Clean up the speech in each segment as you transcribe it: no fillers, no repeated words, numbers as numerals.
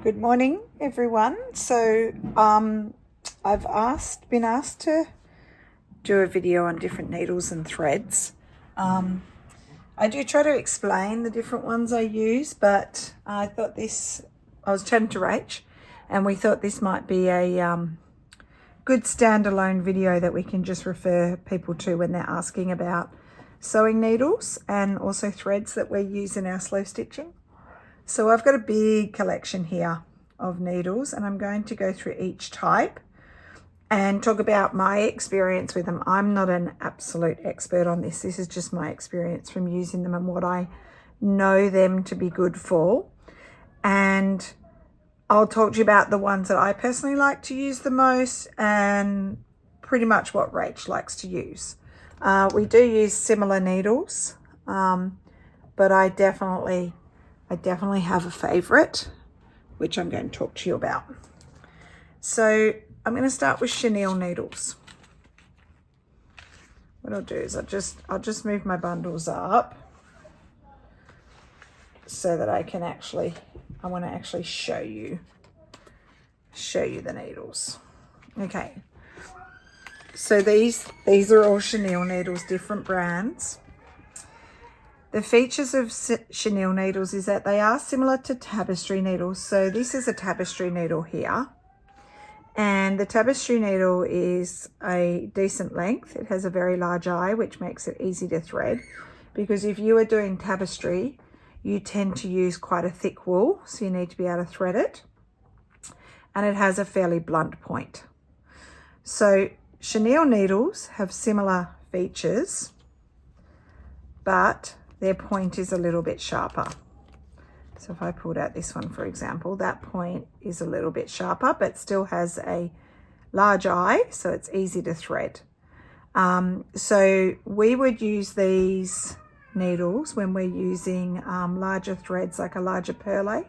Good morning, everyone. So, I've been asked to do a video on different needles and threads. I do try to explain the different ones I use, but I was chatting to Rach, and we thought this might be a good standalone video that we can just refer people to when they're asking about sewing needles and also threads that we use in our slow stitching. So I've got a big collection here of needles, and I'm going to go through each type and talk about my experience with them. I'm not an absolute expert on this. This is just my experience from using them and what I know them to be good for. And I'll talk to you about the ones that I personally like to use the most and pretty much what Rach likes to use. We do use similar needles, but I definitely have a favorite, which I'm going to talk to you about. So I'm going to start with chenille needles. What I'll do is I'll just move my bundles up so that I want to actually show you the needles. Okay. So these are all chenille needles, different brands. The features of chenille needles is that they are similar to tapestry needles. So this is a tapestry needle here. And the tapestry needle is a decent length. It has a very large eye, which makes it easy to thread. Because if you are doing tapestry, you tend to use quite a thick wool, so you need to be able to thread it. And it has a fairly blunt point. So chenille needles have similar features, but their point is a little bit sharper. So if I pulled out this one, for example, that point is a little bit sharper, but still has a large eye, so it's easy to thread. So we would use these needles when we're using larger threads, like a larger perlé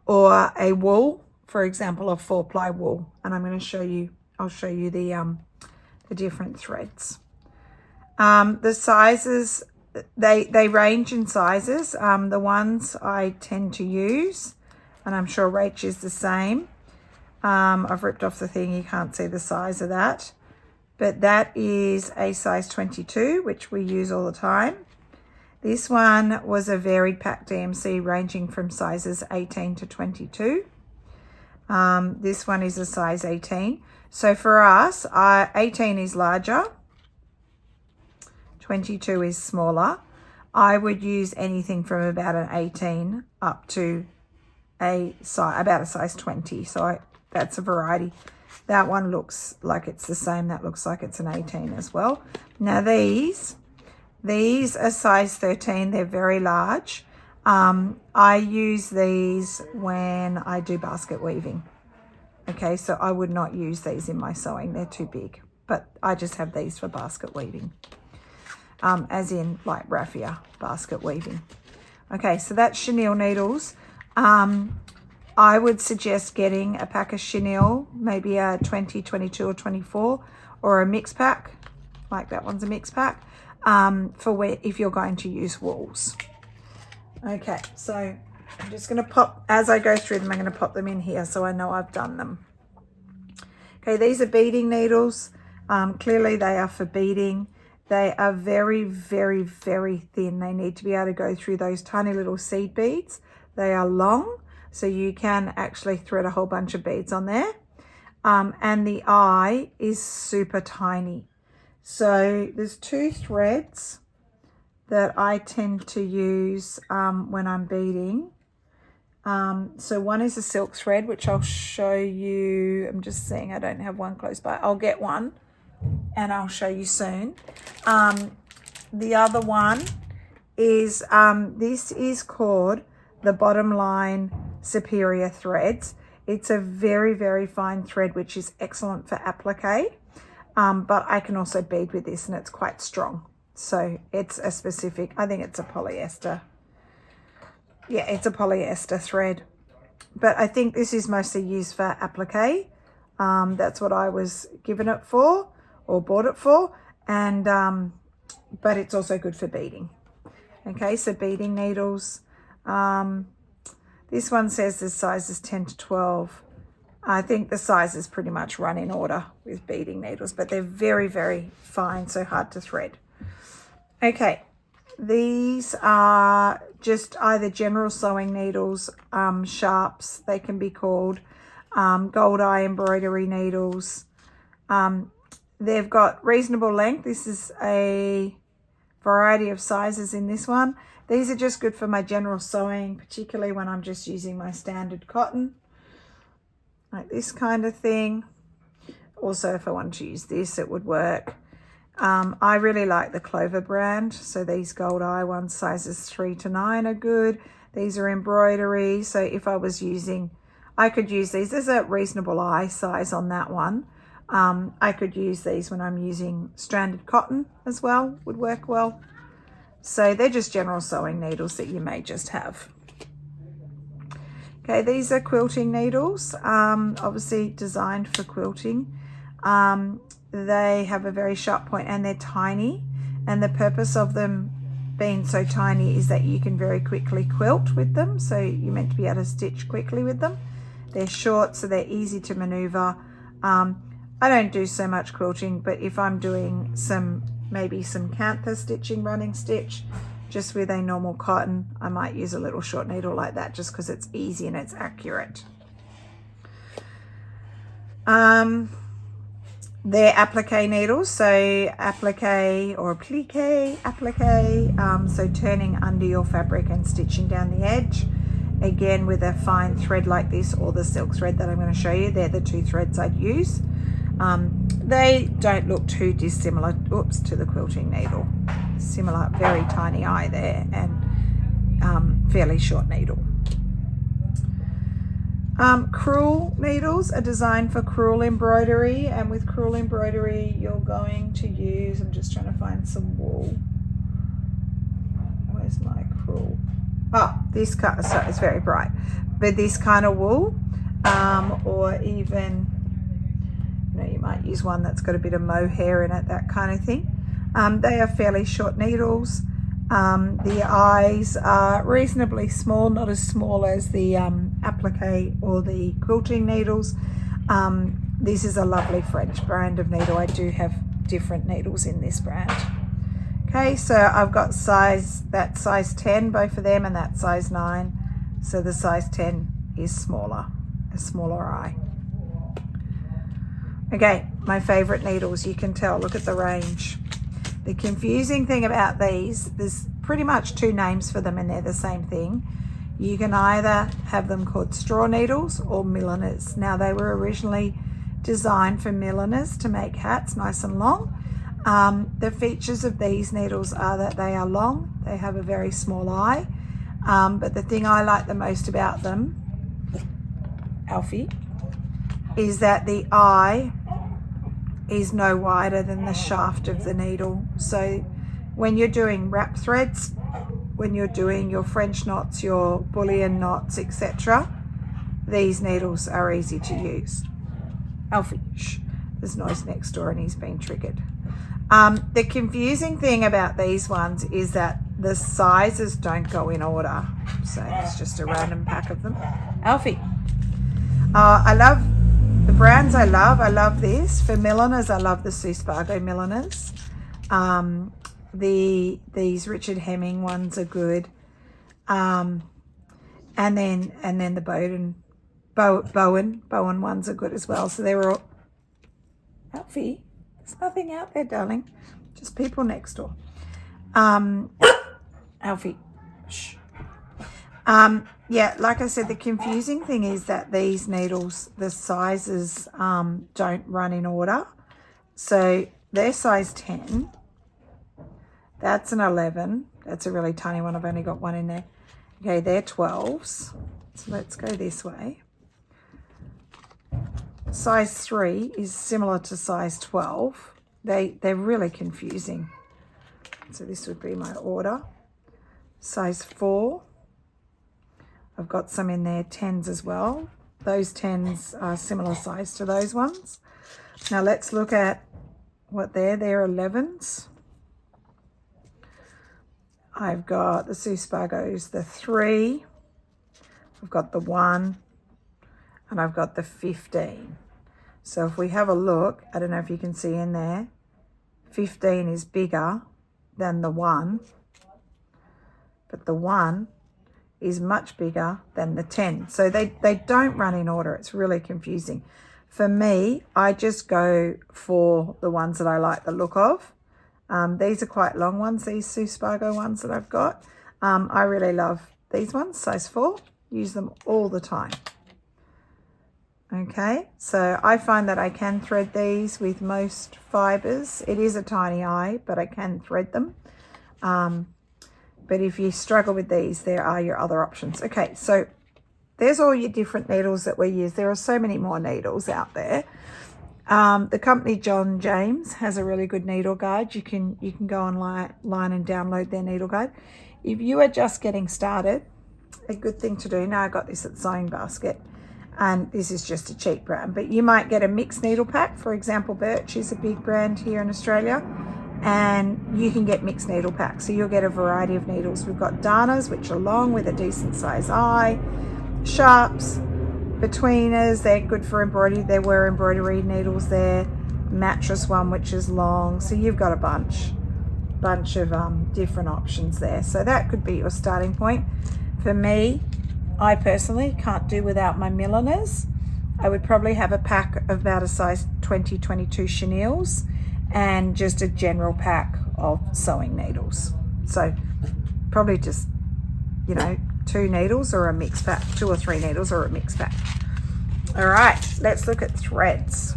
or a wool, for example, a 4-ply wool. And I'm going to show you, I'll show you the different threads. The sizes, they range in sizes. The ones I tend to use, and I'm sure Rach is the same. I've ripped off the thing, you can't see the size of that. But that is a size 22, which we use all the time. This one was a varied pack DMC ranging from sizes 18 to 22. This one is a size 18. So for us, 18 is larger. 22 is smaller. I would use anything from about an 18 up to about a size 20. So that's a variety. That one looks like it's the same. That looks like it's an 18 as well. Now these are size 13. They're very large. I use these when I do basket weaving. Okay, so I would not use these in my sewing. They're too big, but I just have these for basket weaving. As in like raffia basket weaving. Okay, so that's chenille needles. I would suggest getting a pack of chenille, maybe a 20, 22 or 24, or a mix pack, like that one's a mix pack, if you're going to use wools. Okay, so I'm just going to pop, as I go through them, I'm going to pop them in here so I know I've done them. Okay, these are beading needles. Clearly they are for beading. They are very, very, very thin. They need to be able to go through those tiny little seed beads. They are long, so you can actually thread a whole bunch of beads on there. And the eye is super tiny. So there's 2 threads that I tend to use when I'm beading. So one is a silk thread, which I'll show you. I'm just seeing I don't have one close by. I'll get one and I'll show you soon. The other one is, this is called the Bottom Line Superior Threads. It's a very, very fine thread, which is excellent for applique. But I can also bead with this and it's quite strong. So it's a specific, I think it's a polyester. Yeah, it's a polyester thread. But I think this is mostly used for applique. That's what I was given it for or bought it for. And but it's also good for beading. Okay, so beading needles. This one says the size is 10 to 12. I think the sizes pretty much run in order with beading needles, but they're very, very fine, so hard to thread. Okay, these are just either general sewing needles, sharps, they can be called, gold eye embroidery needles. They've got reasonable length. This is a variety of sizes in this one. These are just good for my general sewing, particularly when I'm just using my standard cotton, like this kind of thing. Also, if I wanted to use this, it would work. I really like the Clover brand, so these gold eye ones, sizes 3 to 9 are good. These are embroidery, so if I was using, I could use these. There's a reasonable eye size on that one. I could use these when I'm using stranded cotton as well, would work well. So they're just general sewing needles that you may just have. Okay, these are quilting needles, obviously designed for quilting. They have a very sharp point and they're tiny, and the purpose of them being so tiny is that you can very quickly quilt with them, so you're meant to be able to stitch quickly with them. They're short, so they're easy to maneuver. I don't do so much quilting, but if I'm doing maybe some cantha stitching, running stitch, just with a normal cotton, I might use a little short needle like that just because it's easy and it's accurate. They're applique needles, so applique or applique, so turning under your fabric and stitching down the edge. Again, with a fine thread like this or the silk thread that I'm going to show you, they're the two threads I'd use. They don't look too dissimilar, to the quilting needle. Similar, very tiny eye there, and fairly short needle. Crewel needles are designed for crewel embroidery, and with crewel embroidery you're going to use, I'm just trying to find some wool. Where's my crewel? Oh, this kind, so it's very bright, but this kind of wool, or even, you might use one that's got a bit of mohair in it, that kind of thing. They are fairly short needles. The eyes are reasonably small, not as small as the applique or the quilting needles. This is a lovely French brand of needle. I do have different needles in this brand. Okay, so I've got that size 10, both of them, and that size 9. So the size 10 is smaller, a smaller eye. Okay, my favorite needles, you can tell, look at the range. The confusing thing about these, there's pretty much two names for them and they're the same thing. You can either have them called straw needles or milliners. Now, they were originally designed for milliners to make hats nice and long. The features of these needles are that they are long, they have a very small eye, but the thing I like the most about them, Alfie, is that the eye is no wider than the shaft of the needle. So when you're doing wrap threads, when you're doing your French knots, your bullion knots, etc., these needles are easy to use. Alfie, shh, there's noise next door and he's been triggered. The confusing thing about these ones is that the sizes don't go in order. So it's just a random pack of them. Alfie, I love the brands I love this. For milliners, I love the Suspargo milliners. These Richard Hemming ones are good. And then the Bowen ones are good as well. So they were all, Alfie, there's nothing out there, darling. Just people next door. Alfie, shh. Yeah, like I said, the confusing thing is that these needles, the sizes don't run in order. So they're size 10. That's an 11. That's a really tiny one. I've only got one in there. Okay, they're 12s. So let's go this way. Size 3 is similar to size 12. They're really confusing. So this would be my order. Size 4. I've got some in there, 10s as well. Those 10s are similar size to those ones. Now let's look at what they're 11s. I've got the Suspargos, the 3. I've got the 1 and I've got the 15. So if we have a look, I don't know if you can see in there, 15 is bigger than the 1, but the 1 is much bigger than the 10. So they don't run in order. It's really confusing. For me, I just go for the ones that I like the look of. These are quite long ones, these Suspago ones that I've got. I really love these ones, size 4. Use them all the time. Okay, so I find that I can thread these with most fibres. It is a tiny eye, but I can thread them. But if you struggle with these, there are your other options. Okay, so there's all your different needles that we use. There are so many more needles out there. The company John James has a really good needle guide. You can go online and download their needle guide. If you are just getting started, a good thing to do, now I got this at Sewing Basket, and this is just a cheap brand, but you might get a mixed needle pack. For example, Birch is a big brand here in Australia, and you can get mixed needle packs. So you'll get a variety of needles. We've got Danas, which are long with a decent size eye, Sharps, Betweeners, they're good for embroidery. There were embroidery needles there, Mattress one, which is long. So you've got a bunch of different options there. So that could be your starting point. For me, I personally can't do without my milliners. I would probably have a pack of about a size 20, 22 chenilles and just a general pack of sewing needles. So probably just, you know, 2 needles or a mixed pack, 2 or 3 needles or a mixed pack. All right, let's look at threads.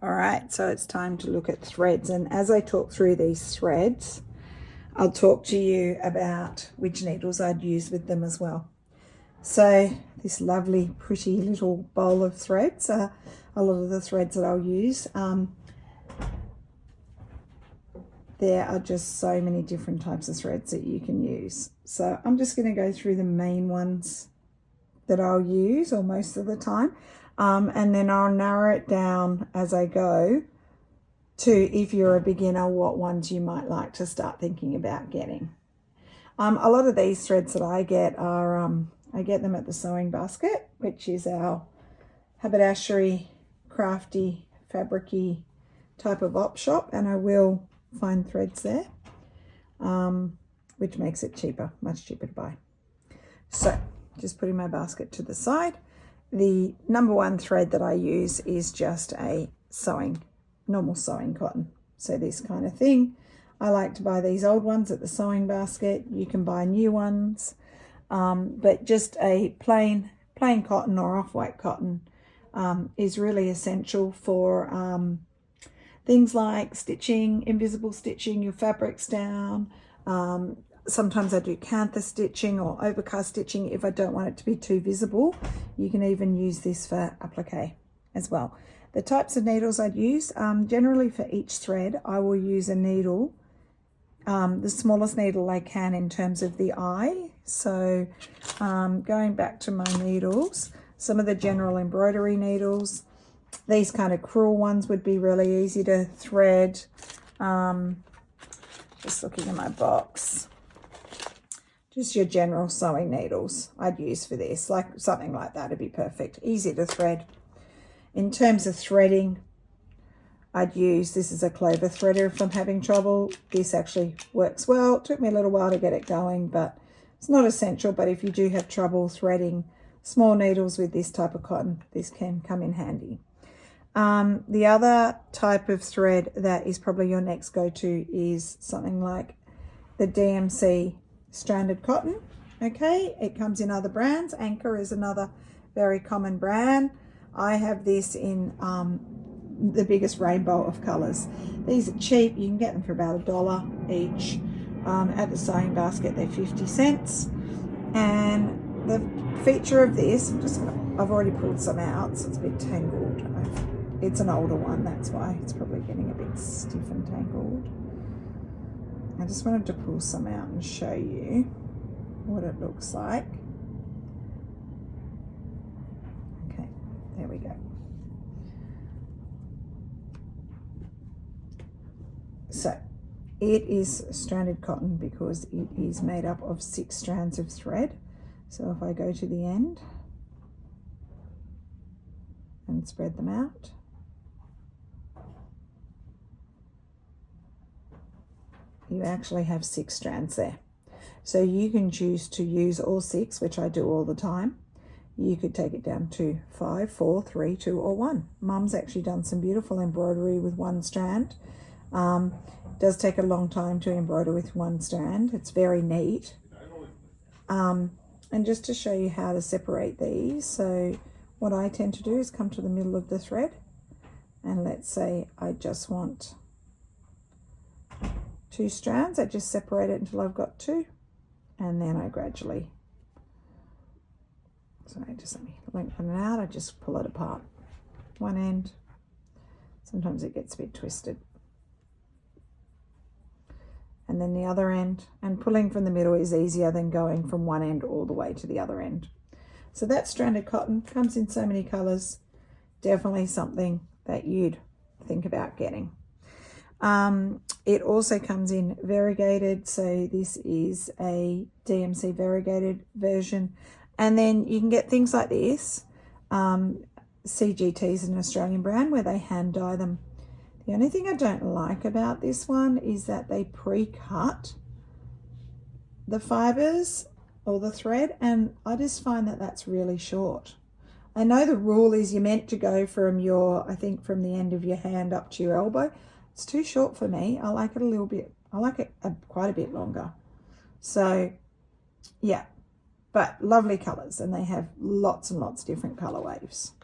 All right, so it's time to look at threads. And as I talk through these threads, I'll talk to you about which needles I'd use with them as well. So this lovely, pretty little bowl of threads are a lot of the threads that I'll use. There are just so many different types of threads that you can use. So I'm just going to go through the main ones that I'll use, or most of the time. And then I'll narrow it down as I go to, if you're a beginner, what ones you might like to start thinking about getting. A lot of these threads that I get are, I get them at the Sewing Basket, which is our haberdashery, crafty, fabricy type of op shop, and I will find threads there, which makes it cheaper, much cheaper to buy. So just putting my basket to the side. The number one thread that I use is just a normal sewing cotton. So this kind of thing. I like to buy these old ones at the Sewing Basket. You can buy new ones, but just a plain cotton or off-white cotton is really essential for things like stitching, invisible stitching your fabrics down. Sometimes I do cantha stitching or overcast stitching if I don't want it to be too visible. You can even use this for applique as well. The types of needles I'd use, generally for each thread, I will use a needle, the smallest needle I can in terms of the eye. So going back to my needles, some of the general embroidery needles, these kind of crewel ones would be really easy to thread. Just looking in my box. Just your general sewing needles I'd use for this, like something like that would be perfect, easy to thread. In terms of threading, I'd use, this is a clover threader if I'm having trouble. This actually works well. It took me a little while to get it going, but it's not essential. But if you do have trouble threading small needles with this type of cotton, this can come in handy. The other type of thread that is probably your next go-to is something like the DMC stranded cotton. Okay, it comes in other brands. Anchor is another very common brand. I have this in the biggest rainbow of colors. These are cheap. You can get them for about $1 each. At the Sewing Basket, they're 50 cents. And the feature of this, I've already pulled some out, so it's a bit tangled. It's an older one, that's why it's probably getting a bit stiff and tangled. I just wanted to pull some out and show you what it looks like. Okay, there we go. So it is stranded cotton because it is made up of 6 strands of thread. So if I go to the end and spread them out, you actually have 6 strands there. So you can choose to use all 6, which I do all the time. You could take it down to 5, 4, 3, 2, or 1. Mum's actually done some beautiful embroidery with 1 strand. It does take a long time to embroider with 1 strand. It's very neat. And just to show you how to separate these, so what I tend to do is come to the middle of the thread, and let's say I just want 2 strands. I just separate it until I've got 2, and then I gradually, sorry, just let me lengthen it out. I just pull it apart, one end. Sometimes it gets a bit twisted. And then the other end, and pulling from the middle is easier than going from one end all the way to the other end. So that stranded cotton comes in so many colors. Definitely something that you'd think about getting. It also comes in variegated, so this is a DMC variegated version. And then you can get things like this. CGT is an Australian brand where they hand dye them. The only thing I don't like about this one is that they pre-cut the fibers or the thread, and I just find that that's really short. I know the rule is you're meant to go from your, I think from the end of your hand up to your elbow. It's too short for me. I like it a little bit, I like it quite a bit longer. So yeah, but lovely colors, and they have lots and lots of different color waves.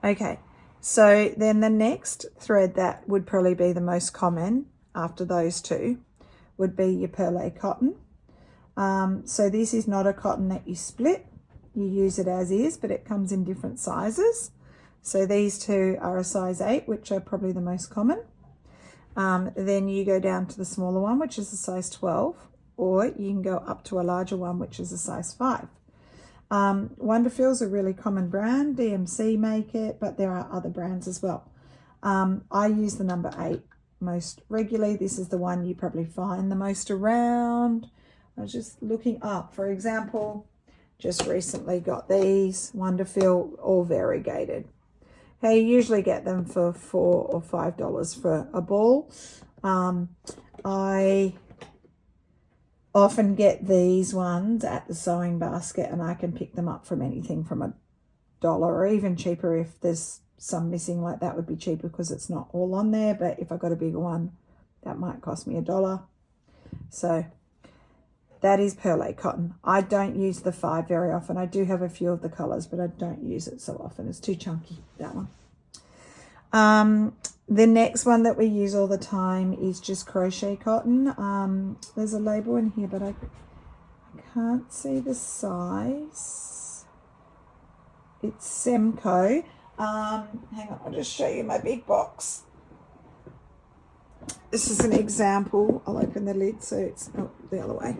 Okay. So then the next thread that would probably be the most common after those two would be your perle cotton. So this is not a cotton that you split. You use it as is, but it comes in different sizes. So these two are a size 8, which are probably the most common. Then you go down to the smaller one, which is a size 12, or you can go up to a larger one, which is a size 5. Wonderfil's a really common brand. DMC make it, but there are other brands as well. I use the number 8 most regularly. This is the one you probably find the most around. I was just looking up, for example, just recently got these Wonderfil, all variegated. Okay, you usually get them for $4 or $5 for a ball. I often get these ones at the sewing basket, and I can pick them up from anything from $1 or even cheaper if there's some missing. Like that would be cheaper because it's not all on there, but if I got a bigger one that might cost me $1. So that is perle cotton. I don't use the 5 very often. I do have a few of the colors, but I don't use it so often. It's too chunky, that one. The next one that we use all the time is just crochet cotton. There's a label in here, but I can't see the size. It's Semco. Hang on, I'll just show you my big box. This is an example. I'll open the lid so it's the other way.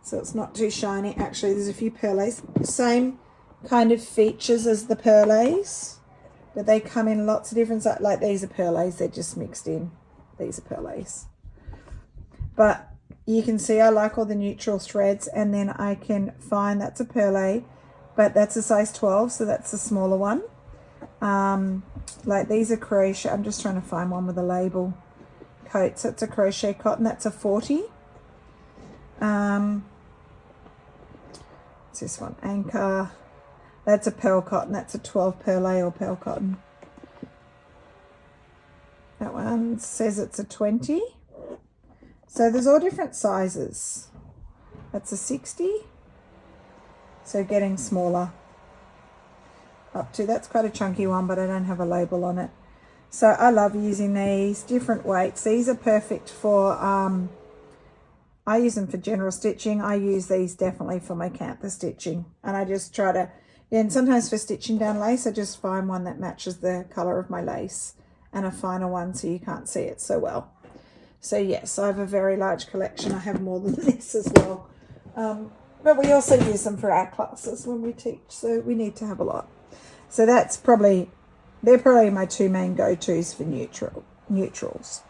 So it's not too shiny. Actually, there's a few perles. Same kind of features as the perles, but they come in lots of different, like these are perles, they're just mixed in. These are perles. But you can see I like all the neutral threads, and then I can find that's a perle, but that's a size 12, so that's the smaller one. Like these are crochet. I'm just trying to find one with a label. Coats, that's a crochet cotton, that's a 40. What's this one? Anchor. That's a pearl cotton. That's a 12 perle or pearl cotton. That one says it's a 20. So there's all different sizes. That's a 60. So getting smaller. Up to, that's quite a chunky one, but I don't have a label on it. So I love using these, different weights. These are perfect for, I use them for general stitching. I use these definitely for my cantha stitching. And I just try to, and sometimes for stitching down lace, I just find one that matches the color of my lace, and a finer one so you can't see it so well. So yes, I have a very large collection. I have more than this as well. But we also use them for our classes when we teach, so we need to have a lot. So that's probably, they're probably my 2 main go-tos for neutral. neutrals.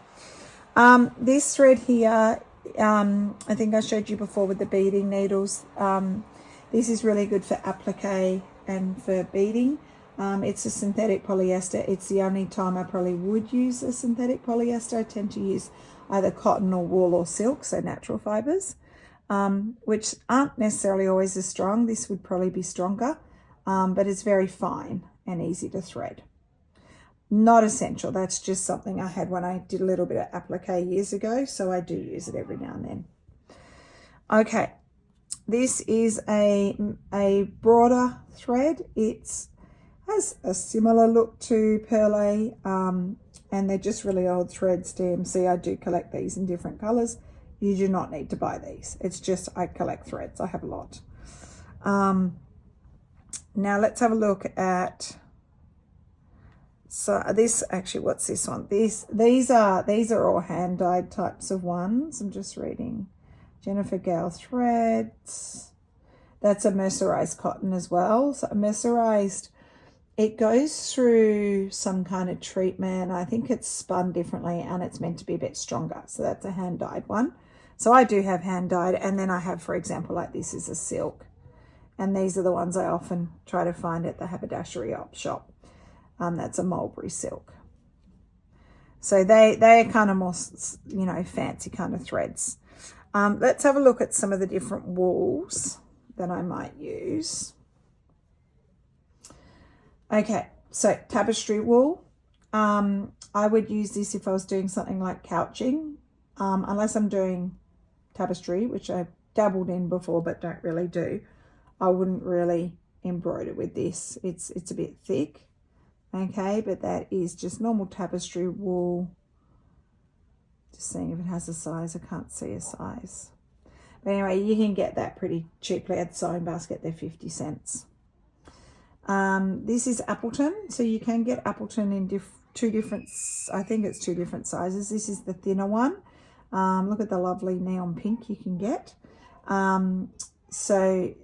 This thread here, I think I showed you before with the beading needles. This is really good for applique and for beading. It's a synthetic polyester. It's the only time I probably would use a synthetic polyester. I tend to use either cotton or wool or silk, so natural fibers, which aren't necessarily always as strong. This would probably be stronger, but it's very fine and easy to thread. Not essential. That's just something I had when I did a little bit of applique years ago, so I do use it every now and then. Okay, this is a broader thread. It has a similar look to Perle, and they're just really old threads, DMC. I do collect these in different colors. You do not need to buy these. It's just I collect threads. I have a lot. Now let's have a look at, so this, actually, what's this one? These are all hand dyed types of ones. I'm just reading. Jennifer Gale threads. That's a mercerized cotton as well. So mercerized, it goes through some kind of treatment. I think it's spun differently and it's meant to be a bit stronger. So that's a hand dyed one. So I do have hand dyed, and then I have, for example, like this is a silk. And these are the ones I often try to find at the haberdashery op shop. That's a mulberry silk. So they're kind of more, you know, fancy kind of threads. Let's have a look at some of the different wools that I might use. Okay, so tapestry wool. I would use this if I was doing something like couching, unless I'm doing tapestry, which I've dabbled in before but don't really do. I wouldn't really embroider with this. It's a bit thick. Okay, but that is just normal tapestry wool. Just seeing if it has a size. I can't see a size. But anyway, you can get that pretty cheaply at the sewing basket. They're 50 cents. This is Appleton. So you can get Appleton in two different, I think it's two different sizes. This is the thinner one. Look at the lovely neon pink you can get. So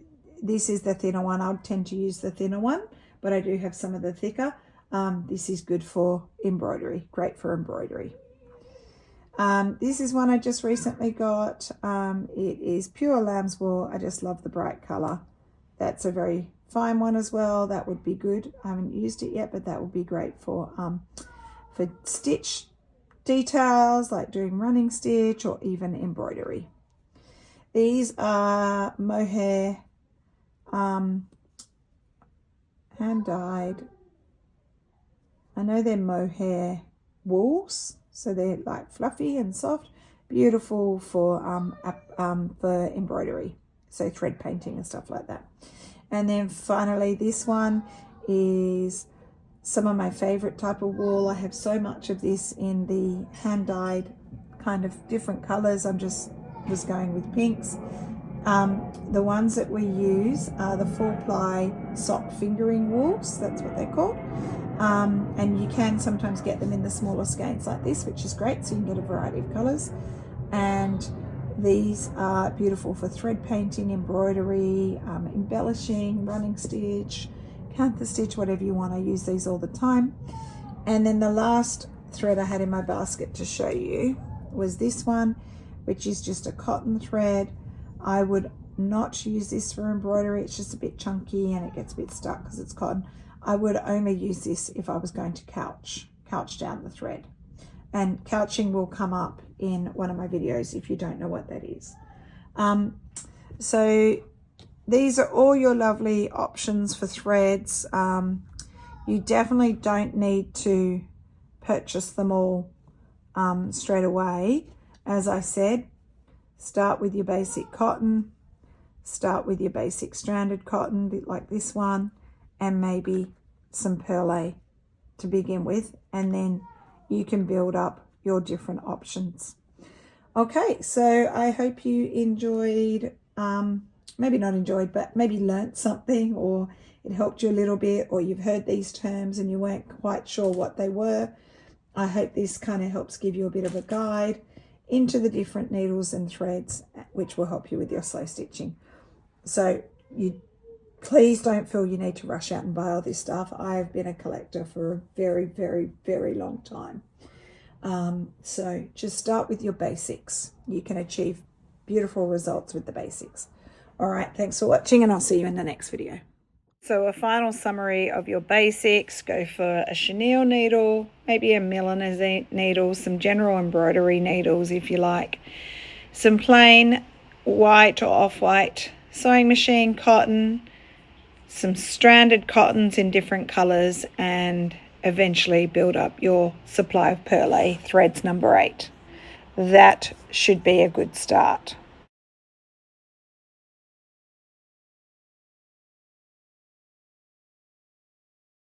this is the thinner one. I would tend to use the thinner one, but I do have some of the thicker. This is good for embroidery, great for embroidery. This is one I just recently got. It is pure lamb's wool. I just love the bright color. That's a very fine one as well. That would be good. I haven't used it yet, but that would be great for stitch details, like doing running stitch or even embroidery. These are mohair, hand dyed. I know they're mohair wools, so they're like fluffy and soft, beautiful for embroidery, so thread painting and stuff like that. And then finally, this one is some of my favorite type of wool. I have so much of this in the hand dyed kind of different colors. I'm just was going with pinks. The ones that we use are the full ply sock fingering wools. That's what they're called. And you can sometimes get them in the smaller skeins like this, which is great, so you can get a variety of colors. And these are beautiful for thread painting, embroidery, embellishing, running stitch, canthus stitch, whatever you want. I use these all the time. And then the last thread I had in my basket to show you was this one, which is just a cotton thread. I would not use this for embroidery. It's just a bit chunky and it gets a bit stuck because it's cotton. I would only use this if I was going to couch down the thread. And couching will come up in one of my videos if you don't know what that is. So these are all your lovely options for threads. You definitely don't need to purchase them all straight away. As I said, start with your basic cotton, start with your basic stranded cotton like this one, and maybe some perle to begin with, and then you can build up your different options. Okay, so I hope you enjoyed, maybe not enjoyed, but maybe learnt something, or it helped you a little bit, or you've heard these terms and you weren't quite sure what they were. I hope this kind of helps give you a bit of a guide into the different needles and threads, which will help you with your slow stitching. So you please don't feel you need to rush out and buy all this stuff. I have been a collector for a very, very, very long time. So just start with your basics. You can achieve beautiful results with the basics. All right, thanks for watching, and I'll see you in the next video. So a final summary of your basics: go for a chenille needle, maybe a milliner's needle, some general embroidery needles if you like, some plain white or off-white sewing machine cotton, some stranded cottons in different colours, and eventually build up your supply of perlé threads number 8. That should be a good start.